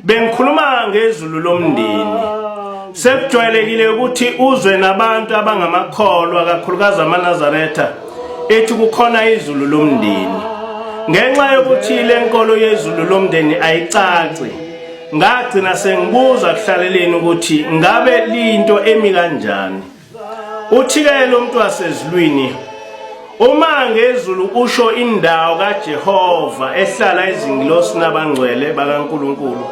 Bengikhuluma ngezulu lomndeni. Sekujwayelekile ukuthi uzwe nabantu abangamakholwa kakhulukazi amaNazaretha ethi kukhona izulu lomndeni. Ngenxa yokuthi lenkolo yezulu lomndeni ayicaci, ngagcina sengibuza kuhlaleleni ukuthi ngabe linto emi kanjani. Uthi-ke lo muntu wasezulwini, uma ngezulu usho indawo kaJehova ehlala izingilosi nabangcwele bakaNkulunkulu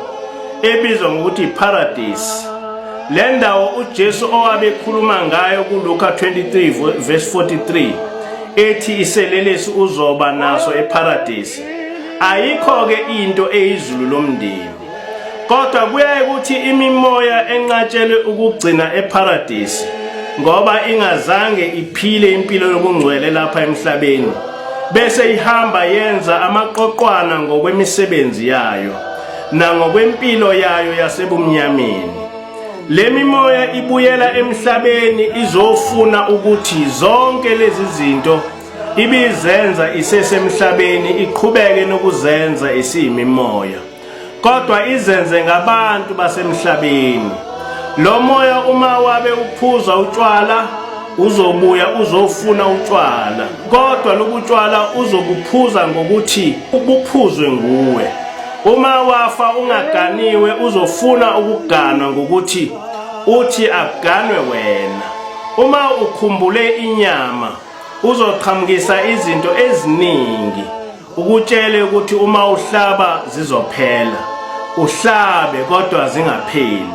ebizwa ngokuthi iParadise. Le ndawo uJesu owabe ekhuluma ngayo kuLuka 23 verse 43 ethi iselelesi uzoba naso eParadise, ayikho-ke into eyizulu lomndeni. Kodwa kuyaye ukuthi imimoya enqatshelwe ukugcina eParadise ngoba ingazange iphile impilo yobungcwele lapha emhlabeni, bese ihamba yenza amaqoqwana ngokwemisebenzi yayo nangokwempilo yayo yasebumnyameni. Le mimoya ibuyela emhlabeni izofuna ukuthi zonke lezi zinto ibizenza isesemhlabeni iqhubeke nokuzenza isiyimimoya, kodwa izenze ngabantu basemhlabeni. Lo moya uma wabe uphuza utshwala uzobuya uzofuna utshwala, kodwa lokutshwala uzobuphuza ngokuthi ubuphuzwe nguwe. Uma wafa ungaganiwe uzofuna ukuganwa ngokuthi uthi aganwe wena. Uma ukhumbule inyama uzoqhamukisa izinto eziningi, ukutshele ukuthi uma uhlaba zizophela, uhlabe kodwa zingapheli.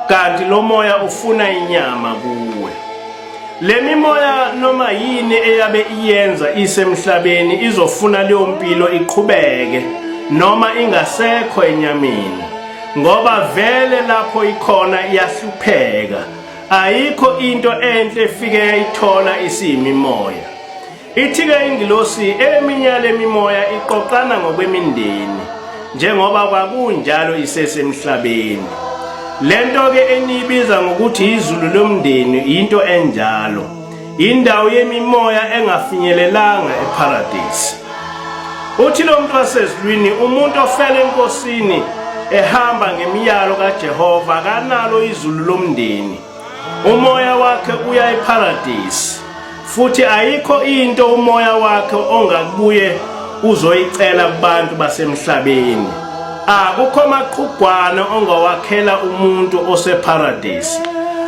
Kanti lo moya ufuna inyama kuwe. Le mimoya noma yini eyabe iyenza isemhlabeni izofuna leyo mpilo iqhubeke noma ingasekho enyameni, ngoba vele lapho ikhona iyahlupheka. Ayikho into enhle efike yayithola isiyimimoya. Ithi-ke ingilosi eminye le mimoya iqoqana ngokwemindeni njengoba kwakunjalo isesemhlabeni. Lento-ke eniyibiza ngokuthi izulu lomndeni into enjalo, indawo yemimoya engafinyelelanga eParadise. Uthi lo muntu wasezulwini, umuntu ofela enkosini ehamba ngemiyalo kaJehova kanalo izulu lomndeni, umoya wakhe uya eParadise. Futhi ayikho into umoya wakhe ongakubuye uzoyicela kubantu basemhlabeni. Akukho maqhugwana ongawakhela umuntu oseParadise.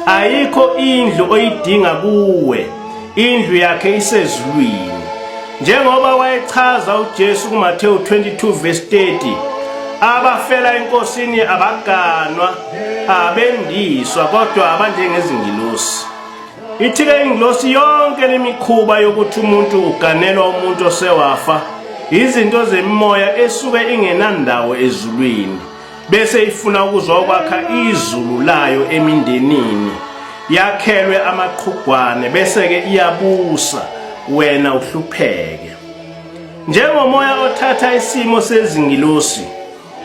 Ayikho indlu oyidinga kuwe, indlu yakhe isezulwini. Njengoba wayechaza uJesu kuMathewu 22 verse 30, abafela enkosini abaganwa, abendiswa kodwa abanjengezingilosi. Ithi-ke ingilosi yonke lemikhuba yokuthi umuntu uganelwa umuntu osewafa, izinto zemimoya esuke ingenandawo ezulwini, bese ifuna ukuzokwakha izulu layo emindenini, yakhelwe amaqhugwane bese-ke iyabusa wena uhlupheke. Njengomoya othatha isimo sezingilosi,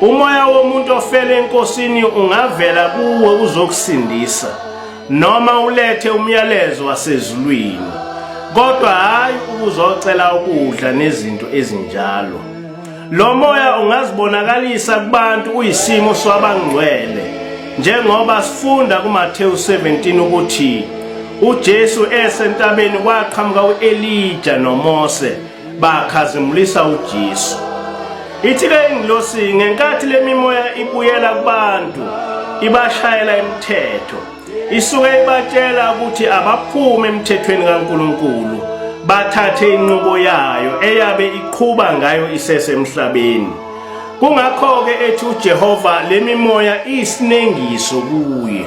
umoya womuntu ofele enkosini ungavela kuwe uzokusindisa noma ulethe umyalezo wasezulwini, kodwa hayi ukuzocela ukudla nezinto ezinjalo. Lo moya ungazibonakalisa kubantu uyisimo swabangcwele, njengoba sifunda kuMathewu 17 ukuthi uJesu esentabeni kwaqhamuka uElija noMose bakhazimulisa uJesu. Ithi-ke ingilosi ngenkathi le mimoya ibuyela kubantu ibashayela imithetho, isuke ibatshela ukuthi abaphume emthethweni kaNkulunkulu, bathathe inqubo yayo eyabe iqhuba ngayo isesemhlabeni. Kungakho-ke ethi uJehova le mimoya iyisinengiso kuye,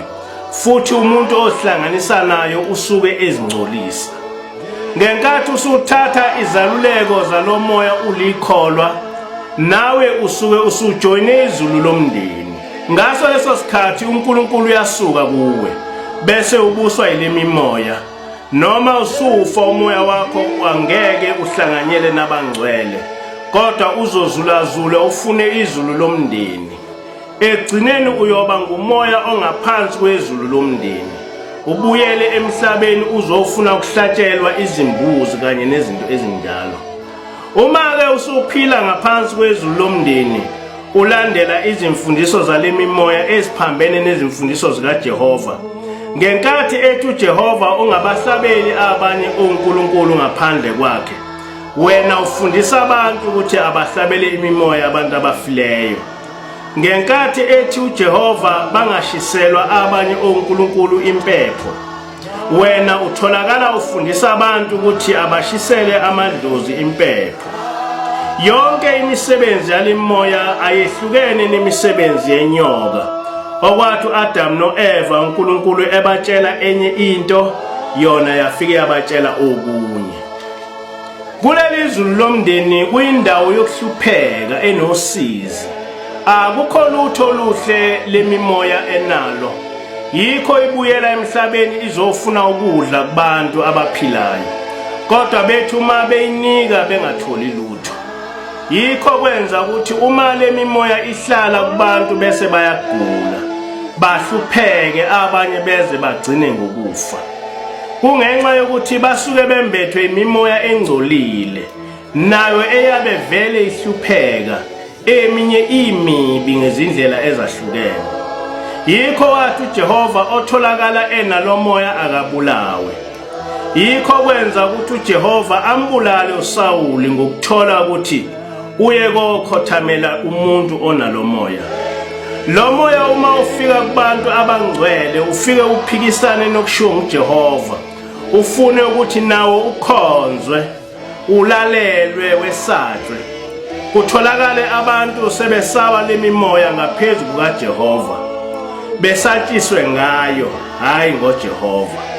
futhi umuntu ozihlanganisa nayo usuke ezingcolisa. Ngenkathi usuthatha izaluleko zalo moya ulikholwa, nawe usuke usujoyine izulu lomndeni. Ngaso leso sikhathi uNkulunkulu uyasuka kuwe bese ubuswa yile mimoya. Noma usufa umoya wakho angeke uhlanganyele nabangcwele, kodwa uzozulazula ufune izulu lomndeni. Egcineni uyoba ngumoya ongaphansi kwezulu lomndeni, ubuyele emhlabeni uzofuna ukuhlatshelwa izimbuzi kanye nezinto ezinjalo. Uma-ke usuphila ngaphansi kwezulu lomndeni, ulandela izimfundiso zalemimoya eziphambene nezimfundiso zikaJehova. Ngenkathi ethi uJehova ungabahlabeli abanye onkulunkulu ngaphandle kwakhe, wena ufundisa abantu ukuthi abahlabele imimoya abantu abafileyo. Ngenkathi ethi uJehova bangashiselwa abanye onkulunkulu impepho, wena utholakala ufundisa abantu ukuthi abashisele amadlozi impepho. Yonke imisebenzi yalimoya ayehlukene nemisebenzi yenyoka. Okwathi uAdam noEva uNkulunkulu ebatshela enye into, yona yafike yabatshela okunye. Kuleli izulu lomndeni kuyindawo yokuhlupheka enosizi. Akukho lutho oluhle lemimoya enalo. Yikho ibuyela emhlabeni izofuna ukudla kubantu abaphilayo. Kodwa bethu uma beyinika bengatholi lutho. Yikho kwenza ukuthi uma lemimoya ihlala kubantu bese bayagula, bahlupheke, abanye beze bagcine ngokufa. Kungenxa yokuthi basuke bembethwe imimoya engcolile, nayo eyabe vele ihlupheka, eminye imibi ngezindlela ezahlukene. Yikho wathi uJehova otholakala enalomoya akabulawe. Yikho kwenza ukuthi uJehova ambulale uSawuli ngokuthola ukuthi uye kokhothamela umuntu onalomoya. Lo moya uma ufika kubantu abangcwele ufike uphikisane nokushiwo nguJehova, ufune ukuthi nawo ukhonzwe, ulalelwe, wesatshwe. Kutholakale abantu sebesaba lemimoya ngaphezu kukaJehova, besatshiswe ngayo, hayi ngoJehova.